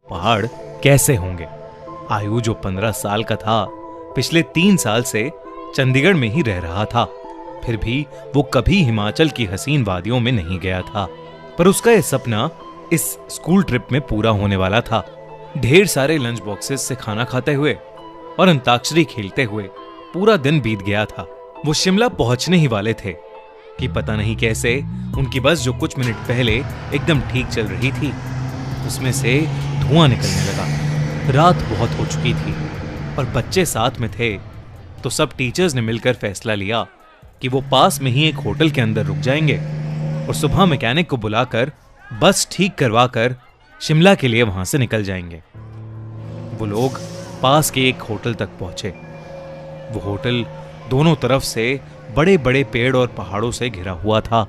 पहाड़ कैसे होंगे। आयु जो 15 साल का था, पिछले 3 साल से चंडीगढ़ में ही रह रहा था। फिर भी वो कभी हिमाचल की हसीन वादियों में नहीं गया था। पर उसका यह सपना इस स्कूल ट्रिप में पूरा होने वाला था। ढेर सारे लंच बॉक्सेस से खाना खाते हुए और अंताक्षरी खेलते हुए पूरा दिन बीत गया था। वो शिमला पहुंचने ही वाले थे कि पता नहीं कैसे उनकी बस जो कुछ मिनट पहले एकदम ठीक चल रही थी, उसमें से धुआं निकलने लगा। रात बहुत हो चुकी थी और बच्चे साथ में थे, तो सब टीचर्स ने मिलकर फैसला लिया कि वो पास में ही एक होटल के अंदर रुक जाएंगे और सुबह मैकेनिक को बुलाकर बस ठीक करवा कर शिमला के लिए वहां से निकल जाएंगे। वो लोग पास के एक होटल तक पहुंचे। वो होटल दोनों तरफ से बड़े बड़े पेड़ और पहाड़ों से घिरा हुआ था।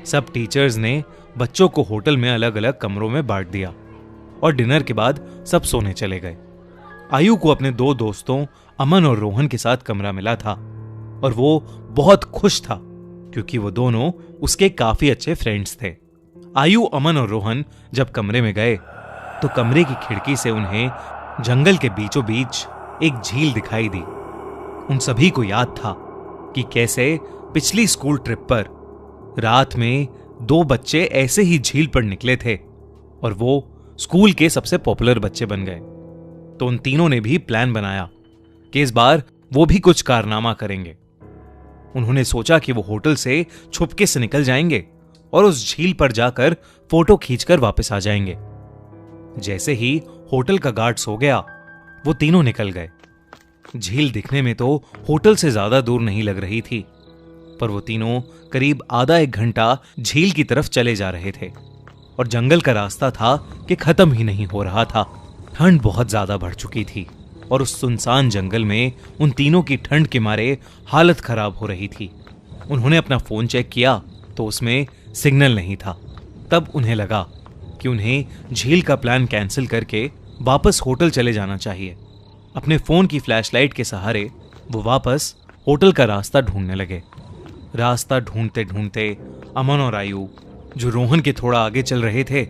सब टीचर्स ने बच्चों को होटल में अलग अलग कमरों में बांट दिया और डिनर के बाद सब सोने चले गए। आयु को अपने 2 दोस्तों अमन और रोहन के साथ कमरा मिला था और वो बहुत खुश था क्योंकि वो दोनों उसके काफी अच्छे फ्रेंड्स थे। आयु, अमन और रोहन जब कमरे में गए तो कमरे की खिड़की से उन्हें जंगल के बीचों बीच एक झील दिखाई दी। उन सभी को याद था कि कैसे पिछली स्कूल ट्रिप पर रात में 2 बच्चे ऐसे ही झील पर निकले थे और वो स्कूल के सबसे पॉपुलर बच्चे बन गए। तो उन तीनों ने भी प्लान बनाया कि इस बार वो भी कुछ कारनामा करेंगे। उन्होंने सोचा कि वो होटल से छुपके से निकल जाएंगे और उस झील पर जाकर फोटो खींचकर वापस आ जाएंगे। जैसे ही होटल का गार्ड सो गया, वो तीनों निकल गए। झील दिखने में तो होटल से ज्यादा दूर नहीं लग रही थी, पर वो तीनों करीब आधा 1 घंटा झील की तरफ चले जा रहे थे और जंगल का रास्ता था कि खत्म ही नहीं हो रहा था। ठंड बहुत ज्यादा बढ़ चुकी थी और उस सुनसान जंगल में उन तीनों की ठंड के मारे हालत खराब हो रही थी। उन्होंने अपना फोन चेक किया तो उसमें सिग्नल नहीं था। तब उन्हें लगा कि उन्हें झील का प्लान कैंसिल करके वापस होटल चले जाना चाहिए। अपने फोन की फ्लैशलाइट के सहारे वो वापस होटल का रास्ता ढूंढने लगे। रास्ता ढूंढते ढूंढते अमन और आयु, जो रोहन के थोड़ा आगे चल रहे थे,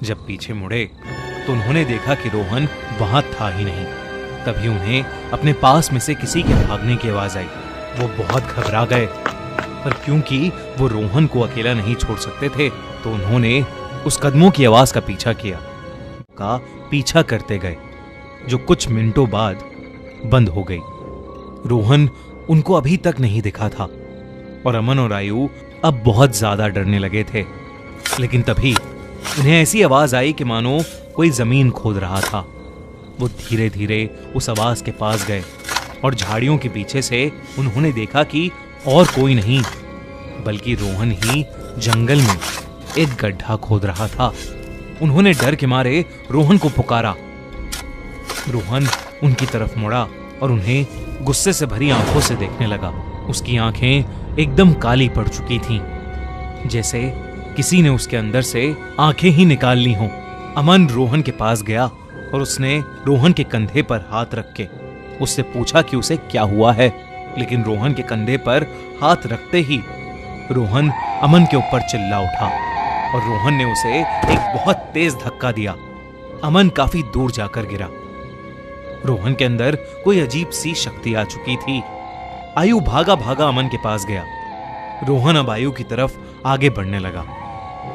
जब पीछे मुड़े तो उन्होंने देखा कि रोहन वहां था ही नहीं। तभी उन्हें अपने पास में से किसी के भागने की आवाज आई। वो बहुत घबरा गए, पर क्योंकि वो रोहन को अकेला नहीं छोड़ सकते थे, तो उन्होंने उस कदमों की आवाज का पीछा करते गए, जो कुछ मिनटों बाद बंद हो गई। रोहन उनको अभी तक नहीं दिखा था और अमन और आयु अब बहुत ज्यादा डरने लगे थे। लेकिन तभी उन्हें ऐसी आवाज आई कि मानो कोई जमीन खोद रहा था। वो धीरे धीरे उस आवाज के पास गए और झाड़ियों के पीछे से उन्होंने देखा कि और कोई नहीं बल्कि रोहन ही जंगल में एक गड्ढा खोद रहा था। उन्होंने डर के मारे रोहन को पुकारा। रोहन उनकी तरफ मुड़ा और उन्हें गुस्से से भरी आंखों से देखने लगा। उसकी आंखें एकदम काली पड़ चुकी थीं, जैसे किसी ने उसके अंदर से आंखें ही निकाल ली हों। अमन रोहन के पास गया और उसने रोहन के कंधे पर हाथ रख के उससे पूछा कि उसे क्या हुआ है। लेकिन रोहन के कंधे पर हाथ रखते ही रोहन अमन के ऊपर चिल्ला उठा और रोहन ने उसे एक बहुत तेज धक्का दिया। अमन काफी दूर जाकर गिरा। रोहन के अंदर कोई अजीब सी शक्ति आ चुकी थी। आयु भागा भागा अमन के पास गया। रोहन अब आयु की तरफ आगे बढ़ने लगा,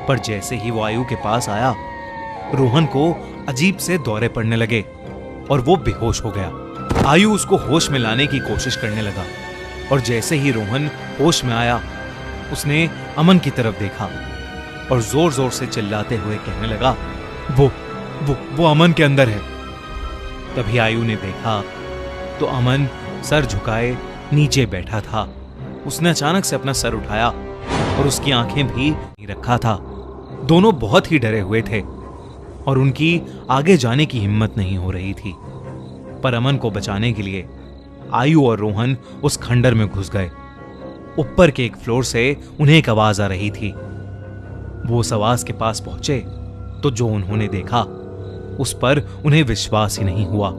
पर जैसे ही वो आयु के पास आया, रोहन को अजीब से दौरे पड़ने लगे और वो बेहोश हो गया। आयु उसको होश में लाने की कोशिश करने लगा और जैसे ही रोहन होश में आया, उसने अमन की तरफ देखा और जोर जोर से चिल्लाते हुए कहने लगा, वो अमन के अंदर है। तभी आयु ने देखा तो अमन सर झुकाए नीचे बैठा था। उसने अचानक से अपना सर उठाया और उसकी आंखें भी नहीं रखा था। दोनों बहुत ही डरे हुए थे और उनकी आगे जाने की हिम्मत नहीं हो रही थी। पर अमन को बचाने के लिए आयु और रोहन उस खंडर में घुस गए। ऊपर के एक फ्लोर से उन्हें एक आवाज आ रही थी। वो उस आवाज के पास पहुंचे तो जो उन्होंने देखा उस पर उन्हें विश्वास ही नहीं हुआ।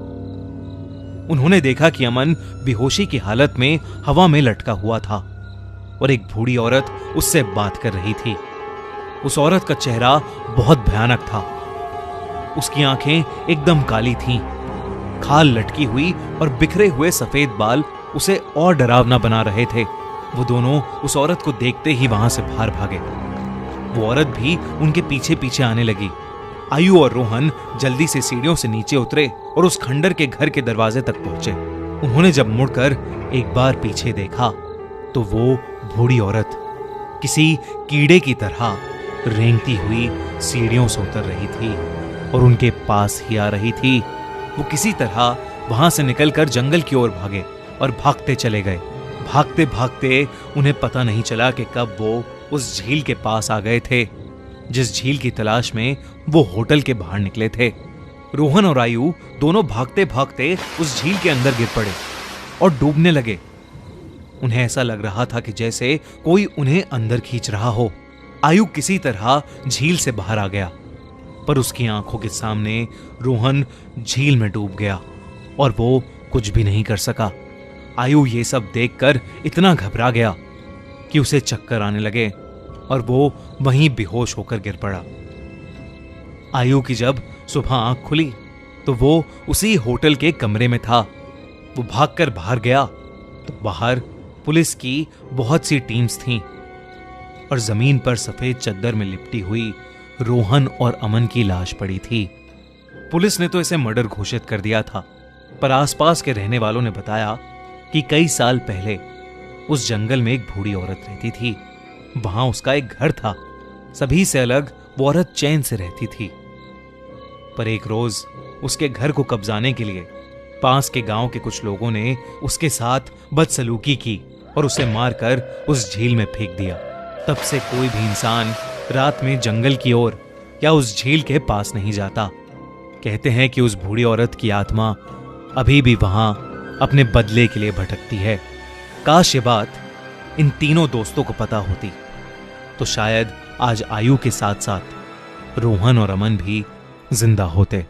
उन्होंने देखा कि अमन बेहोशी की हालत में हवा में लटका हुआ था और एक बूढ़ी औरत उससे बात कर रही थी। उस औरत का चेहरा बहुत भयानक था। उसकी आंखें एकदम काली थीं। खाल लटकी हुई और बिखरे हुए सफेद बाल उसे और डरावना बना रहे थे। वो दोनों उस औरत को देखते ही वहां से बाहर भागे। वो औरत भी उनके पीछे पीछे आने लगी। आयु और रोहन जल्दी से सीढ़ियों से नीचे उतरे और उस खंडर के घर के दरवाजे तक पहुंचे। उन्होंने जब मुड़कर एक बार पीछे देखा तो वो बूढ़ी औरत किसी कीड़े की तरह रेंगती हुई सीढ़ियों से उतर रही थी और उनके पास ही आ रही थी। वो किसी तरह वहां से निकलकर जंगल की ओर भागे और भागते चले गए। भागते भागते उन्हें पता नहीं चला कि कब वो उस झील के पास आ गए थे, जिस झील की तलाश में वो होटल के बाहर निकले थे। रोहन और आयु दोनों भागते भागते उस झील के अंदर गिर पड़े और डूबने लगे। उन्हें ऐसा लग रहा था कि जैसे कोई उन्हें अंदर खींच रहा हो। आयु किसी तरह झील से बाहर आ गया, पर उसकी आंखों के सामने रोहन झील में डूब गया और वो कुछ भी नहीं कर सका। आयु ये सब देखकर इतना घबरा गया कि उसे चक्कर आने लगे और वो वहीं बेहोश होकर गिर पड़ा। आयु की जब सुबह आंख खुली तो वो उसी होटल के कमरे में था। वो भागकर बाहर गया तो बाहर पुलिस की बहुत सी टीम्स थीं और जमीन पर सफेद चद्दर में लिपटी हुई रोहन और अमन की लाश पड़ी थी। पुलिस ने तो इसे मर्डर घोषित कर दिया था, पर आसपास के रहने वालों ने बताया कि कई साल पहले उस जंगल में एक बूढ़ी औरत रहती थी। वहां उसका एक घर था। सभी से अलग वो औरत चैन से रहती थी। पर एक रोज उसके घर को कब्जाने के लिए पास के गांव के कुछ लोगों ने उसके साथ बदसलूकी की और उसे मारकर उस झील में फेंक दिया। तब से कोई भी इंसान रात में जंगल की ओर या उस झील के पास नहीं जाता। कहते हैं कि उस बूढ़ी औरत की आत्मा अभी भी वहां अपने बदले के लिए भटकती है। काश ये बात इन तीनों दोस्तों को पता होती तो शायद आज आयु के साथ साथ रोहन और अमन भी जिंदा होते।